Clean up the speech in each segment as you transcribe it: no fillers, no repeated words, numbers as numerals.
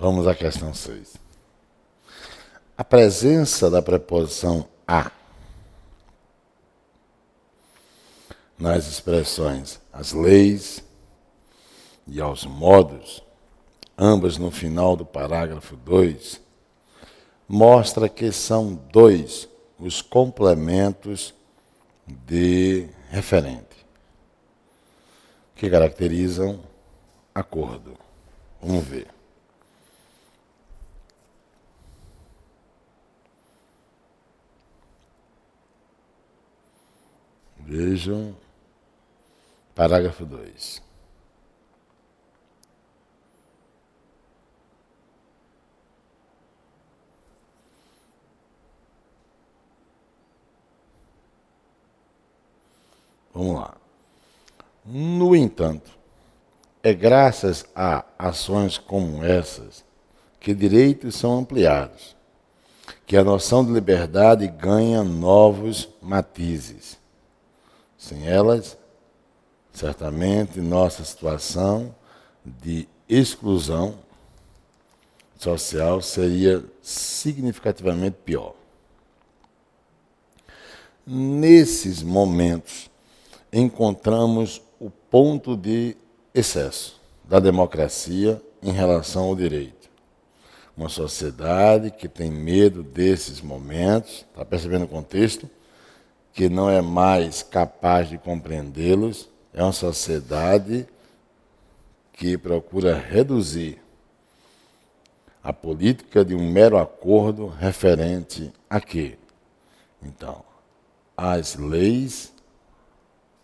Vamos à questão 6. A presença da preposição a nas expressões as leis e aos modos, ambas no final do parágrafo 2, mostra que são dois os complementos de referente, que caracterizam acordo. Vamos ver. Vejam, parágrafo 2. Vamos lá. No entanto, é graças a ações como essas que direitos são ampliados, que a noção de liberdade ganha novos matizes. Sem elas, certamente nossa situação de exclusão social seria significativamente pior. Nesses momentos, encontramos o ponto de excesso da democracia em relação ao direito. Uma sociedade que tem medo desses momentos, está percebendo o contexto? Que não é mais capaz de compreendê-los, é uma sociedade que procura reduzir a política de um mero acordo referente a quê? Então, às leis,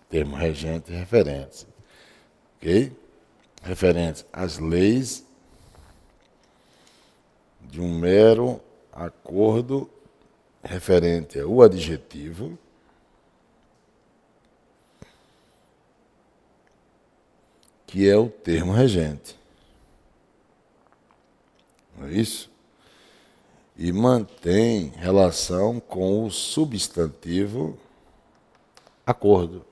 termo regente e referentes, ok? Referentes às leis de um mero acordo referente ao adjetivo, que é o termo regente. Não é isso? E mantém relação com o substantivo acordo.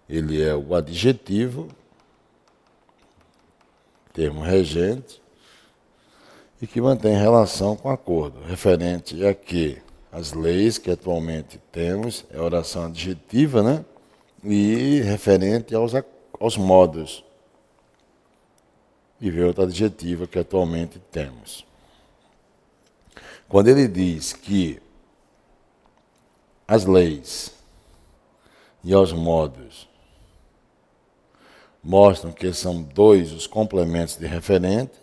Ele é o adjetivo, termo regente, e que mantém relação com acordo, referente a que as leis que atualmente temos é oração adjetiva, né? E referente aos modos, e ver outra adjetiva que atualmente temos. Quando ele diz que as leis e aos modos mostram que são dois os complementos de referente,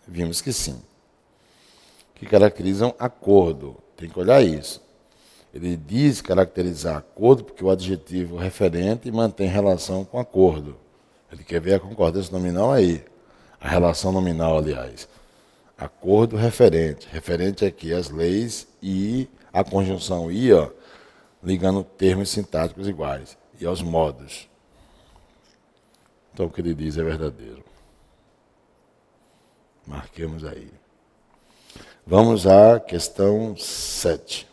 vimos que sim. Que caracterizam acordo. Tem que olhar isso. Ele diz caracterizar acordo porque o adjetivo referente mantém relação com acordo. Ele quer ver a concordância nominal aí. A relação nominal, aliás. Acordo referente. Referente aqui às leis e a conjunção i, ó, ligando termos sintáticos iguais. E aos modos. Então o que ele diz é verdadeiro. Marquemos aí. Vamos à questão 7.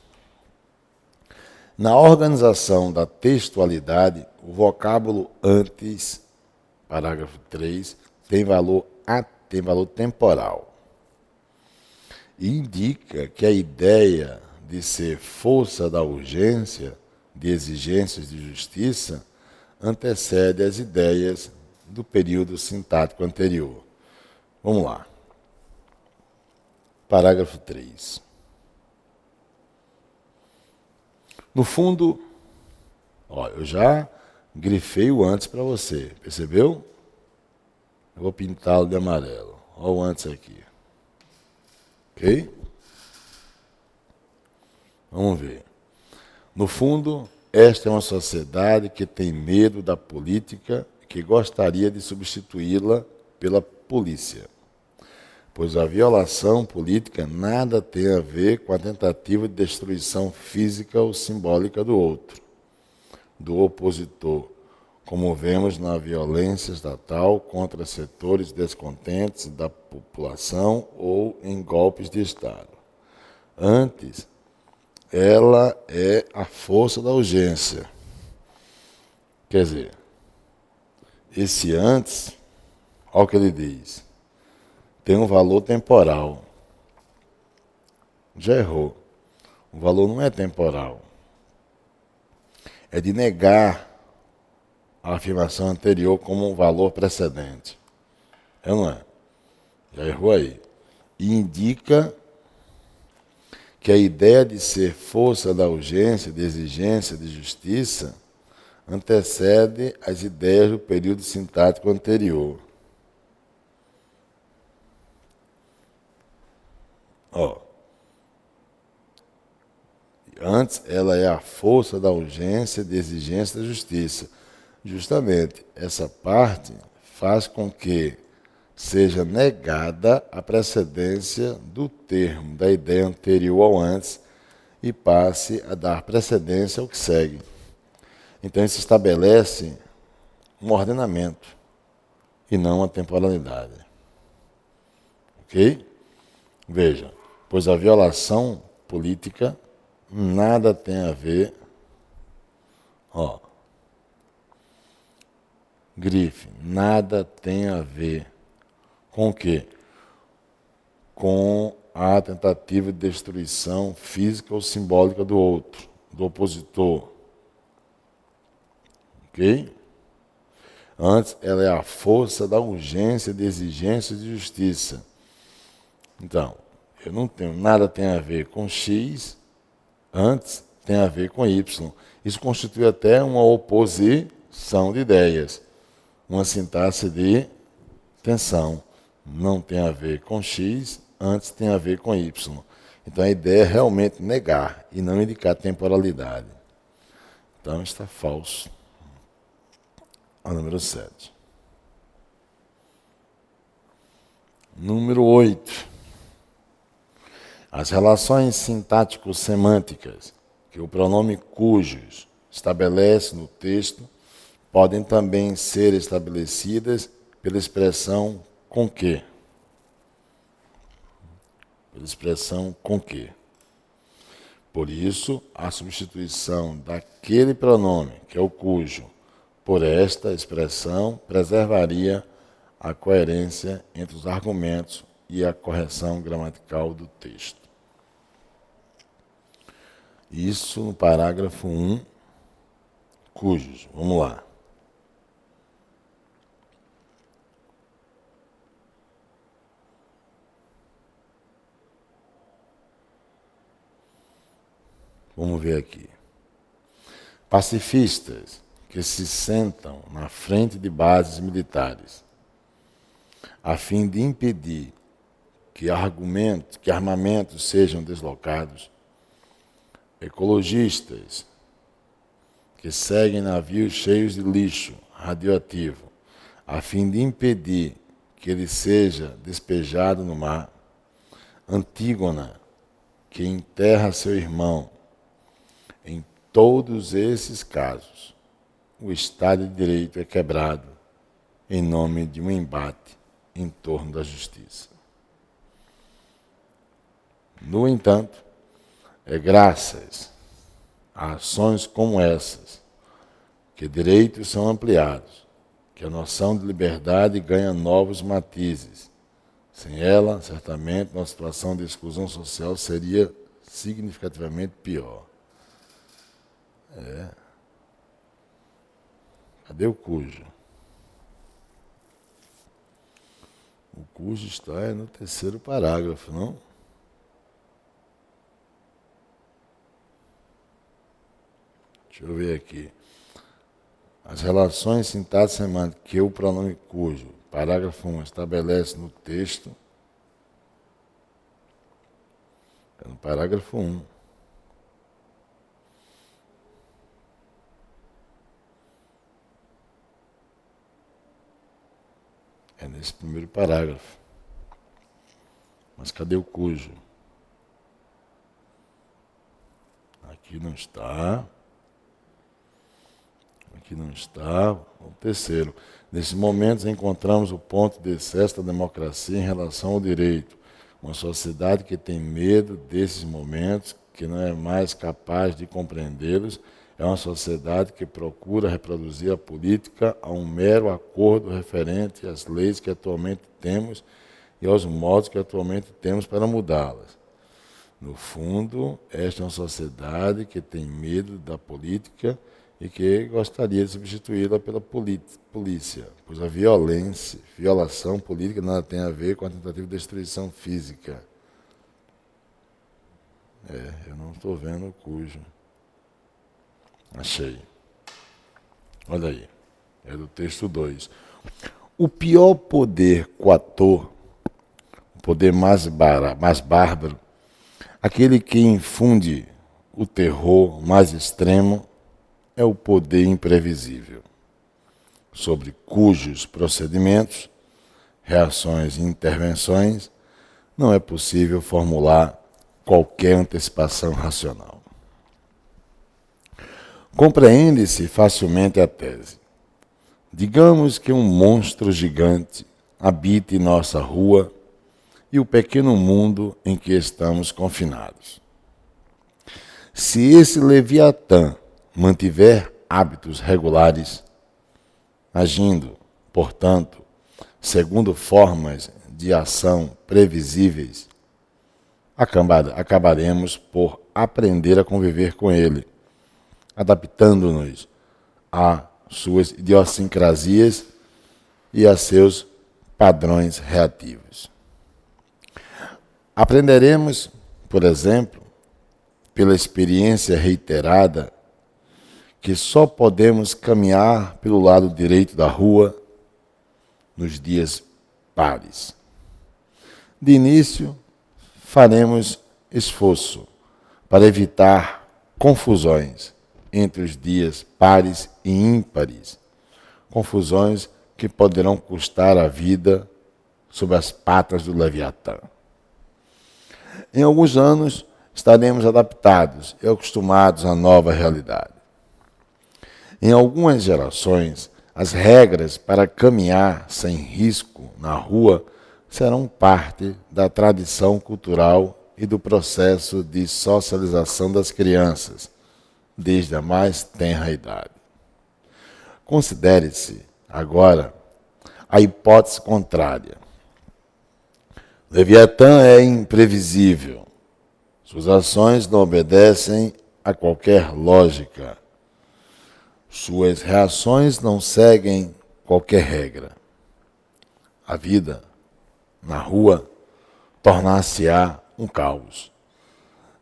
Na organização da textualidade, o vocábulo antes, parágrafo 3, tem valor temporal. E indica que a ideia de ser força da urgência, de exigências de justiça, antecede as ideias do período sintático anterior. Vamos lá. Parágrafo 3. No fundo, ó, eu já grifei o antes para você, percebeu? Eu vou pintá-lo de amarelo. Olha o antes aqui. Ok? Vamos ver. No fundo, esta é uma sociedade que tem medo da política e que gostaria de substituí-la pela polícia. Pois a violação política nada tem a ver com a tentativa de destruição física ou simbólica do outro, do opositor, como vemos na violência estatal contra setores descontentes da população ou em golpes de Estado. Antes, ela é a força da urgência. Quer dizer, esse antes, olha o que ele diz, tem um valor temporal. Já errou. O valor não é temporal. É de negar a afirmação anterior como um valor precedente. É ou não é? Já errou aí. E indica que a ideia de ser força da urgência, de exigência, de justiça, antecede as ideias do período sintático anterior. Antes, ela é a força da urgência, de exigência da justiça. Justamente, essa parte faz com que seja negada a precedência do termo, da ideia anterior ao antes, e passe a dar precedência ao que segue. Então, isso estabelece um ordenamento e não uma temporalidade. Ok? Veja, pois a violação política nada tem a ver, grife, nada tem a ver com o quê? Com a tentativa de destruição física ou simbólica do outro, do opositor. Ok? Antes, ela é a força da urgência, de exigência e de justiça. Então, eu não tenho, nada tem a ver com X, antes tem a ver com Y. Isso constitui até uma oposição de ideias, uma sintaxe de tensão. Não tem a ver com X, antes tem a ver com Y. Então a ideia é realmente negar e não indicar temporalidade. Então está falso. A número 7. Número 8. As relações sintático-semânticas que o pronome cujos estabelece no texto podem também ser estabelecidas pela expressão com que. Pela expressão com que. Por isso, a substituição daquele pronome, que é o cujo, por esta expressão preservaria a coerência entre os argumentos e a correção gramatical do texto. Isso no parágrafo 1, cujos. Vamos lá. Vamos ver aqui. Pacifistas que se sentam na frente de bases militares a fim de impedir que armamentos sejam deslocados. Ecologistas que seguem navios cheios de lixo radioativo a fim de impedir que ele seja despejado no mar. Antígona que enterra seu irmão. Em todos esses casos, o Estado de Direito é quebrado em nome de um embate em torno da justiça. No entanto, é graças a ações como essas que direitos são ampliados, que a noção de liberdade ganha novos matizes. Sem ela, certamente, uma situação de exclusão social seria significativamente pior. Cadê o cujo? O cujo está no terceiro parágrafo, não? Deixa eu ver aqui. As relações sintaxe-semânticas que o pronome cujo, parágrafo 1, estabelece no texto, é no parágrafo 1. É nesse primeiro parágrafo. Mas cadê o cujo? Aqui não está. Aqui não está. O terceiro. Nesses momentos encontramos o ponto de excesso da democracia em relação ao direito. Uma sociedade que tem medo desses momentos, que não é mais capaz de compreendê-los, é uma sociedade que procura reproduzir a política a um mero acordo referente às leis que atualmente temos e aos modos que atualmente temos para mudá-las. No fundo, esta é uma sociedade que tem medo da política e que gostaria de substituí-la pela polícia, pois a violação política nada tem a ver com a tentativa de destruição física. Eu não estou vendo o cujo. Achei. Olha aí. É do texto 2. O pior poder coator, o poder mais bárbaro, aquele que infunde o terror mais extremo, é o poder imprevisível, sobre cujos procedimentos, reações e intervenções não é possível formular qualquer antecipação racional. Compreende-se facilmente a tese. Digamos que um monstro gigante habite nossa rua e o pequeno mundo em que estamos confinados. Se esse Leviatã mantiver hábitos regulares, agindo, portanto, segundo formas de ação previsíveis, acabaremos por aprender a conviver com ele, adaptando-nos a suas idiosincrasias e a seus padrões reativos. Aprenderemos, por exemplo, pela experiência reiterada, que só podemos caminhar pelo lado direito da rua nos dias pares. De início, faremos esforço para evitar confusões entre os dias pares e ímpares, confusões que poderão custar a vida sob as patas do Leviatã. Em alguns anos, estaremos adaptados e acostumados à nova realidade. Em algumas gerações, as regras para caminhar sem risco na rua serão parte da tradição cultural e do processo de socialização das crianças, desde a mais tenra idade. Considere-se, agora, a hipótese contrária. Leviatã é imprevisível. Suas ações não obedecem a qualquer lógica. Suas reações não seguem qualquer regra. A vida, na rua, tornar-se-á um caos.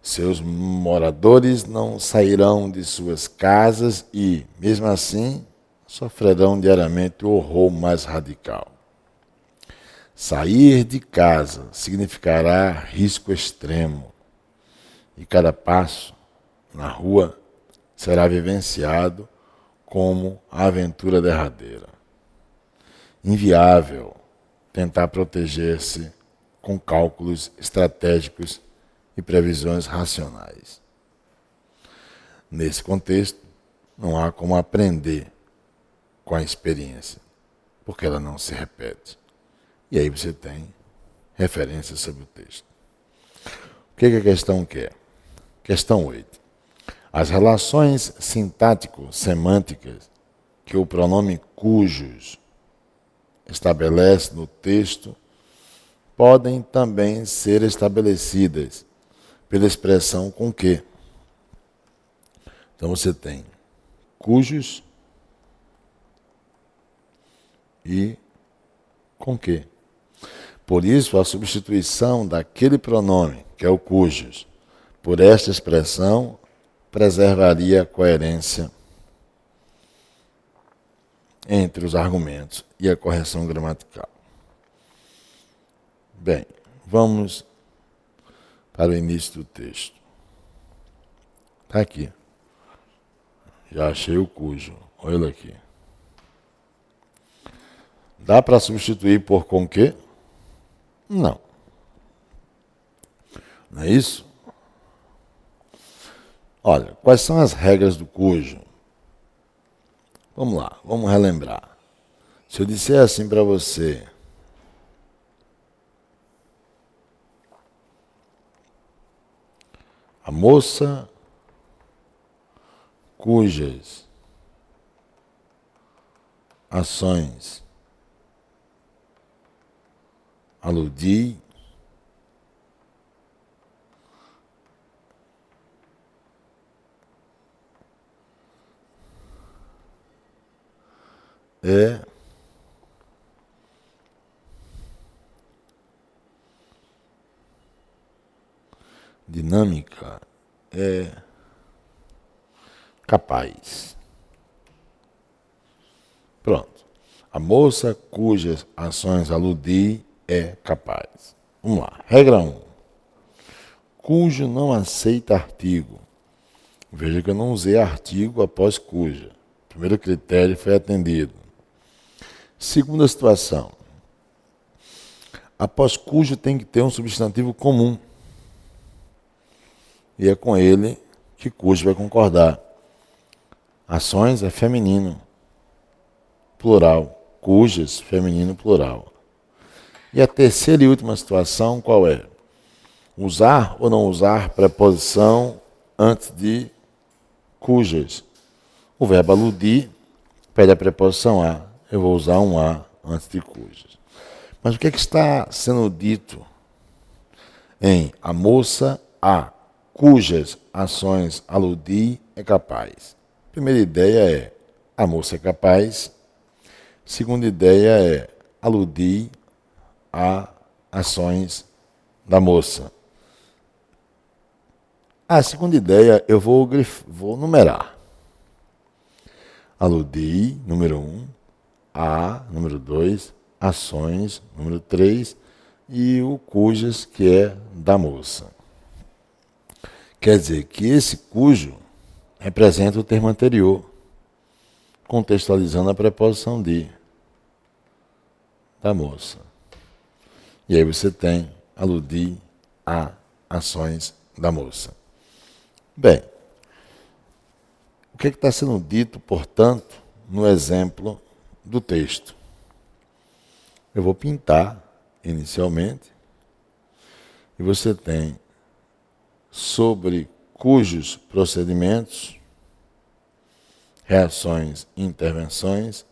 Seus moradores não sairão de suas casas e, mesmo assim, sofrerão diariamente o horror mais radical. Sair de casa significará risco extremo, e cada passo na rua será vivenciado como a aventura derradeira. Inviável tentar proteger-se com cálculos estratégicos e previsões racionais. Nesse contexto, não há como aprender com a experiência, porque ela não se repete. E aí você tem referências sobre o texto. O que a questão quer? Questão 8. As relações sintático-semânticas que o pronome cujos estabelece no texto podem também ser estabelecidas pela expressão com que. Então você tem cujos e com que. Por isso, a substituição daquele pronome, que é o cujos, por esta expressão, preservaria a coerência entre os argumentos e a correção gramatical. Bem, vamos para o início do texto. Está aqui. Já achei o cujo. Olha ele aqui. Dá para substituir por com que? Não. Não é isso? Olha, quais são as regras do cujo? Vamos lá, vamos relembrar. Se eu disser assim para você, a moça cujas ações aludi, é dinâmica, é capaz. Pronto. A moça cujas ações aludi é capaz. Vamos lá. Regra 1. Cujo não aceita artigo. Veja que eu não usei artigo após cuja. O primeiro critério foi atendido. Segunda situação. Após cujo tem que ter um substantivo comum. E é com ele que cujo vai concordar. Ações é feminino, plural. Cujas, feminino, plural. E a terceira e última situação, qual é? Usar ou não usar preposição antes de cujas. O verbo aludir pede a preposição a. Eu vou usar um a antes de cujas. Mas o que é que está sendo dito em a moça a cujas ações aludir é capaz? Primeira ideia é a moça é capaz. Segunda ideia é aludir a ações da moça. A segunda ideia eu vou numerar. Aludir, número 1, a, número 2, ações, número 3, e o cujas, que é da moça. Quer dizer que esse cujo representa o termo anterior, contextualizando a preposição de, da moça. E aí você tem aludir a ações da moça. Bem, o que está sendo dito, portanto, no exemplo do texto? Eu vou pintar inicialmente e você tem sobre cujos procedimentos, reações e intervenções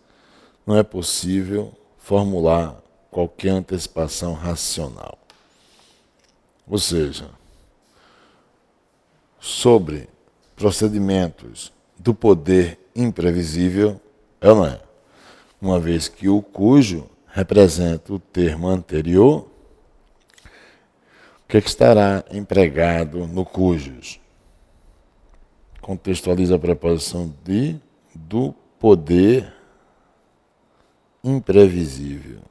não é possível formular qualquer antecipação racional. Ou seja, sobre procedimentos do poder imprevisível, é ou não é? Uma vez que o cujo representa o termo anterior, o que estará empregado no cujos? Contextualiza a preposição de, do poder imprevisível.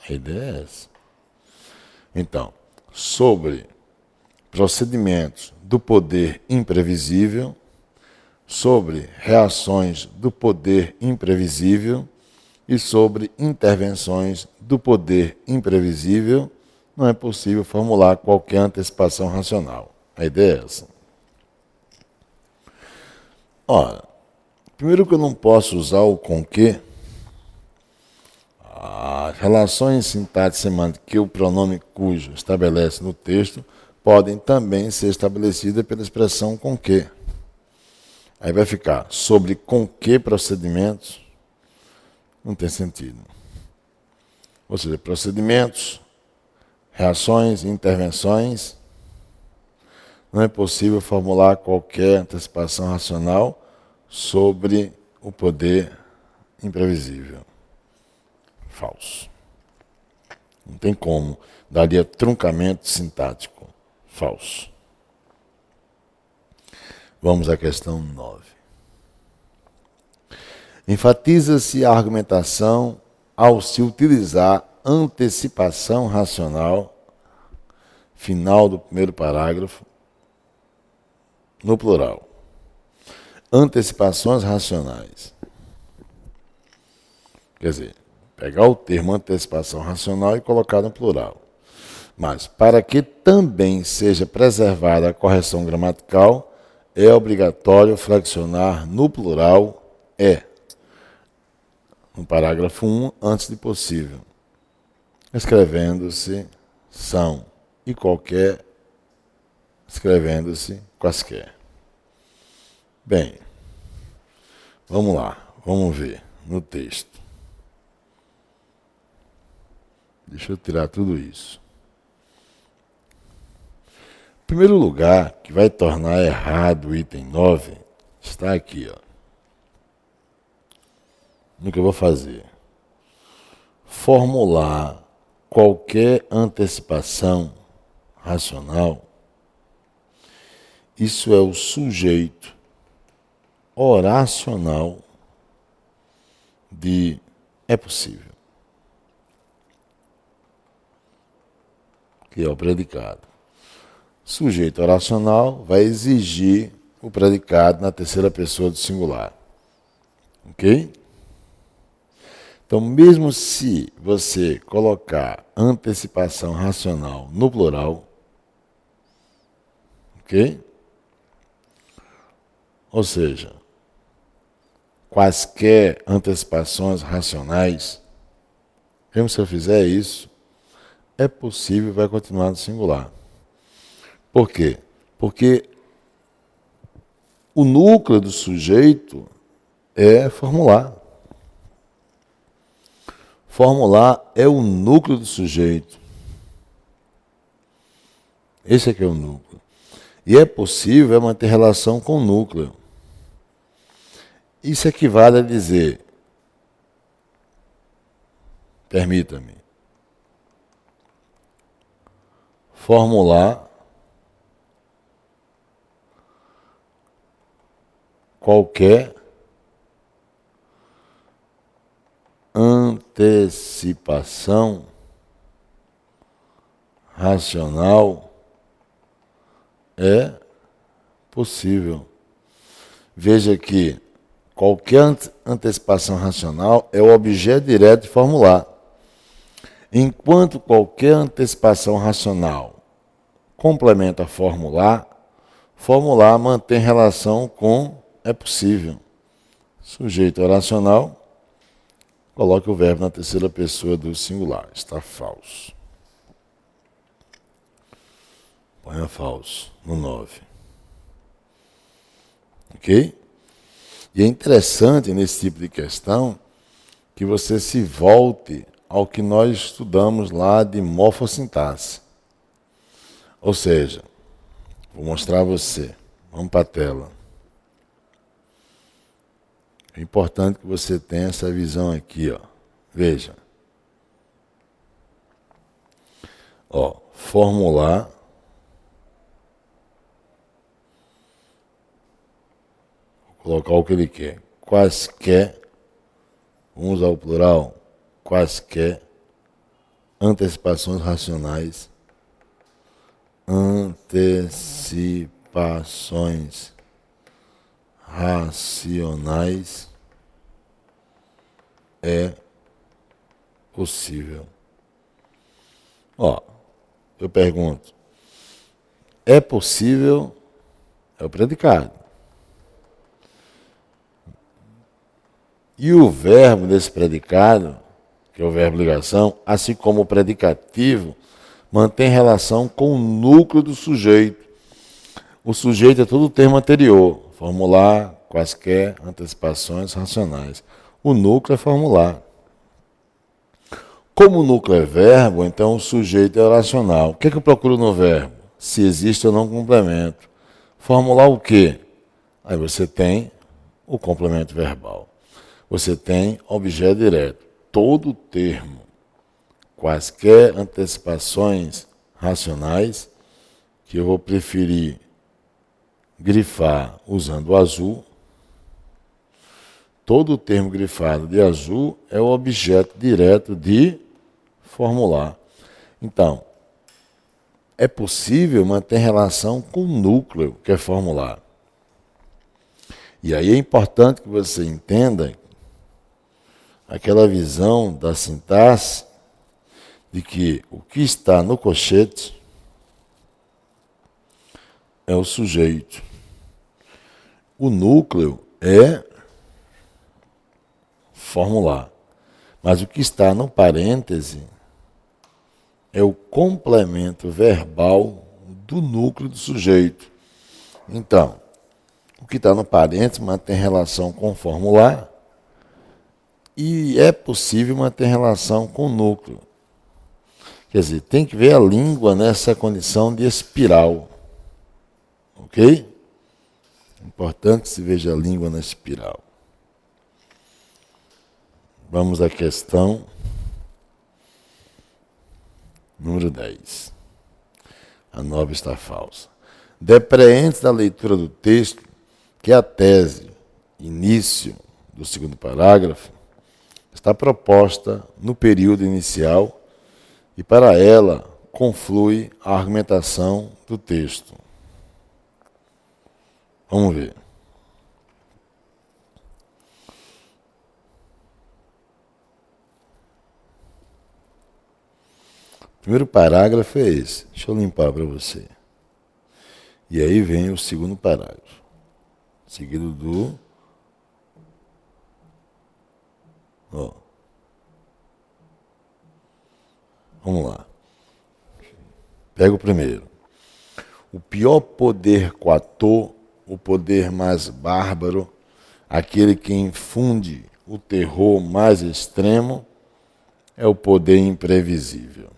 A ideia é essa. Então, sobre procedimentos do poder imprevisível, sobre reações do poder imprevisível e sobre intervenções do poder imprevisível, não é possível formular qualquer antecipação racional. A ideia é essa. Ora, primeiro que eu não posso usar o com que, as relações sintáticas semânticas que o pronome cujo estabelece no texto podem também ser estabelecidas pela expressão com que. Aí vai ficar sobre com que procedimentos, não tem sentido. Ou seja, procedimentos, reações, intervenções, não é possível formular qualquer antecipação racional sobre o poder imprevisível. Falso. Não tem como. Daria truncamento sintático. Falso. Vamos à questão 9. Enfatiza-se a argumentação ao se utilizar antecipação racional, final do primeiro parágrafo, no plural. Antecipações racionais. Quer dizer, pegar o termo antecipação racional e colocar no plural. Mas, para que também seja preservada a correção gramatical, é obrigatório flexionar no plural é, no parágrafo 1, antes de possível, escrevendo-se são e qualquer, escrevendo-se quaisquer. Bem, vamos lá. Vamos ver no texto. Deixa eu tirar tudo isso. Em primeiro lugar, que vai tornar errado o item 9, está aqui, ó. No que eu vou fazer. Formular qualquer antecipação racional. Isso é o sujeito oracional de é possível, que é o predicado. Sujeito oracional vai exigir o predicado na terceira pessoa do singular. Ok? Então, mesmo se você colocar antecipação racional no plural, ok? Ou seja, quaisquer antecipações racionais, mesmo se eu fizer isso, é possível e vai continuar no singular. Por quê? Porque o núcleo do sujeito é formular. Formular é o núcleo do sujeito. Esse aqui é o núcleo. E é possível manter relação com o núcleo. Isso equivale a dizer, permita-me, formular qualquer antecipação racional é possível. Veja que qualquer antecipação racional é o objeto direto de formular. Enquanto qualquer antecipação racional complementa formular, formular mantém relação com é possível. Sujeito oracional, coloque o verbo na terceira pessoa do singular. Está falso. Ponha falso no 9. Ok? E é interessante nesse tipo de questão que você se volte ao que nós estudamos lá de morfossintaxe. Ou seja, vou mostrar a você. Vamos para a tela. É importante que você tenha essa visão aqui, ó. Veja. Ó, formular colocar o que ele quer. Quaisquer, vamos usar o plural, quaisquer antecipações racionais. Antecipações racionais é possível. Ó, eu pergunto, é possível, é o predicado. E o verbo desse predicado, que é o verbo ligação, assim como o predicativo, mantém relação com o núcleo do sujeito. O sujeito é todo o termo anterior, formular, quaisquer antecipações racionais. O núcleo é formular. Como o núcleo é verbo, então o sujeito é oracional. O que é que eu procuro no verbo? Se existe ou não complemento. Formular o quê? Aí você tem o complemento verbal. Você tem objeto direto. Todo termo, quaisquer antecipações racionais, que eu vou preferir grifar usando o azul. Todo termo grifado de azul é o objeto direto de formular. Então, é possível manter relação com o núcleo, que é formular. E aí é importante que você entenda aquela visão da sintaxe de que o que está no colchete é o sujeito. O núcleo é formular. Mas o que está no parêntese é o complemento verbal do núcleo do sujeito. Então, o que está no parêntese mantém relação com formular, E é possível manter relação com o núcleo. Quer dizer, tem que ver a língua nessa condição de espiral. Ok? Importante que se veja a língua na espiral. Vamos à questão número 10. A 9 está falsa. Depreende-se da leitura do texto que a tese, início do segundo parágrafo, está proposta no período inicial e para ela conflui a argumentação do texto. Vamos ver. O primeiro parágrafo é esse. Deixa eu limpar para você. E aí vem o segundo parágrafo, seguido do... Vamos lá. Pega o primeiro. O pior poder coator, o poder mais bárbaro, aquele que infunde o terror mais extremo, é o poder imprevisível,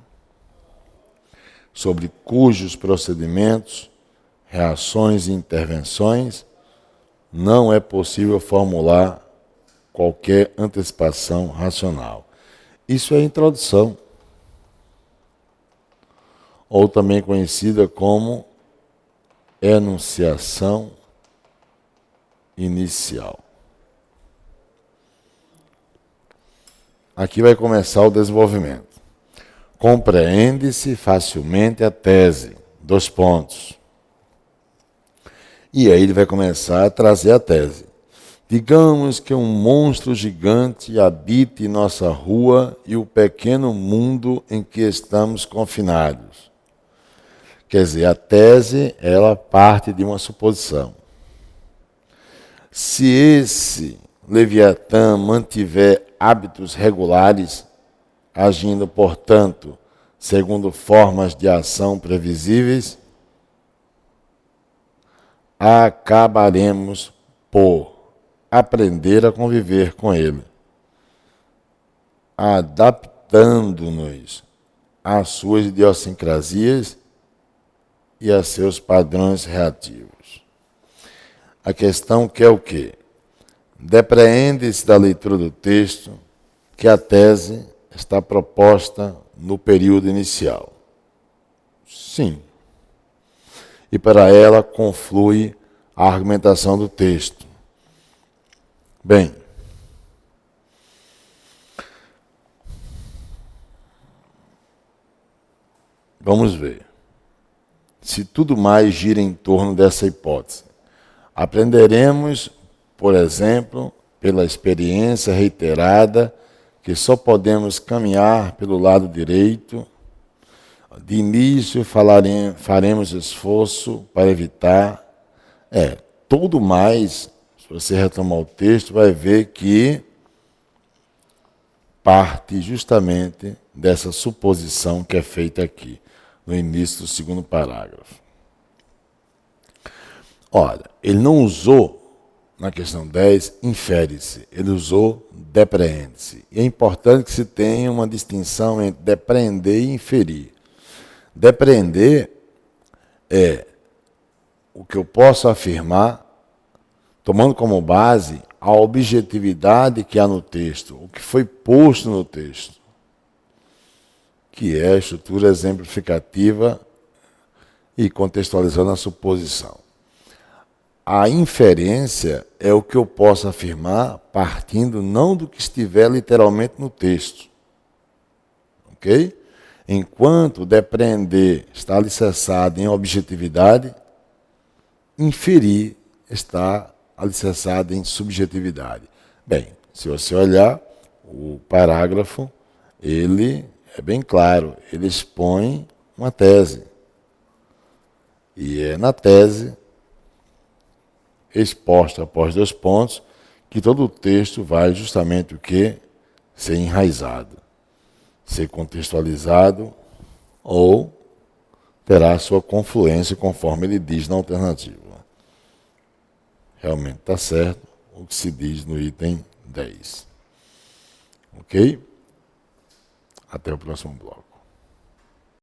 sobre cujos procedimentos, reações e intervenções não é possível formular qualquer antecipação racional. Isso é a introdução, ou também conhecida como enunciação inicial. Aqui vai começar o desenvolvimento. Compreende-se facilmente a tese, 2 pontos. E aí ele vai começar a trazer a tese. Digamos que um monstro gigante habite nossa rua e o pequeno mundo em que estamos confinados. Quer dizer, a tese, ela parte de uma suposição. Se esse Leviatã mantiver hábitos regulares, agindo, portanto, segundo formas de ação previsíveis, acabaremos por aprender a conviver com ele, adaptando-nos às suas idiosincrasias e a seus padrões reativos. A questão que é o quê? Depreende-se da leitura do texto que a tese está proposta no período inicial. Sim. E para ela conflui a argumentação do texto. Bem, vamos ver se tudo mais gira em torno dessa hipótese. Aprenderemos, por exemplo, pela experiência reiterada, que só podemos caminhar pelo lado direito. De início faremos esforço para evitar. Tudo mais, se você retomar o texto, vai ver que parte justamente dessa suposição que é feita aqui, no início do segundo parágrafo. Olha, ele não usou, na questão 10, infere-se, ele usou depreende-se. E é importante que se tenha uma distinção entre depreender e inferir. Depreender é o que eu posso afirmar, tomando como base a objetividade que há no texto, o que foi posto no texto, que é a estrutura exemplificativa e contextualizando a suposição. A inferência é o que eu posso afirmar partindo não do que estiver literalmente no texto. Ok? Enquanto depreender está alicerçado em objetividade, inferir está alicerçado em subjetividade. Bem, se você olhar o parágrafo, ele é bem claro, ele expõe uma tese. E é na tese, exposta após 2 pontos, que todo o texto vai justamente o quê? Ser enraizado, ser contextualizado ou terá sua confluência conforme ele diz na alternativa. Realmente está certo o que se diz no item 10. Ok? Até o próximo bloco.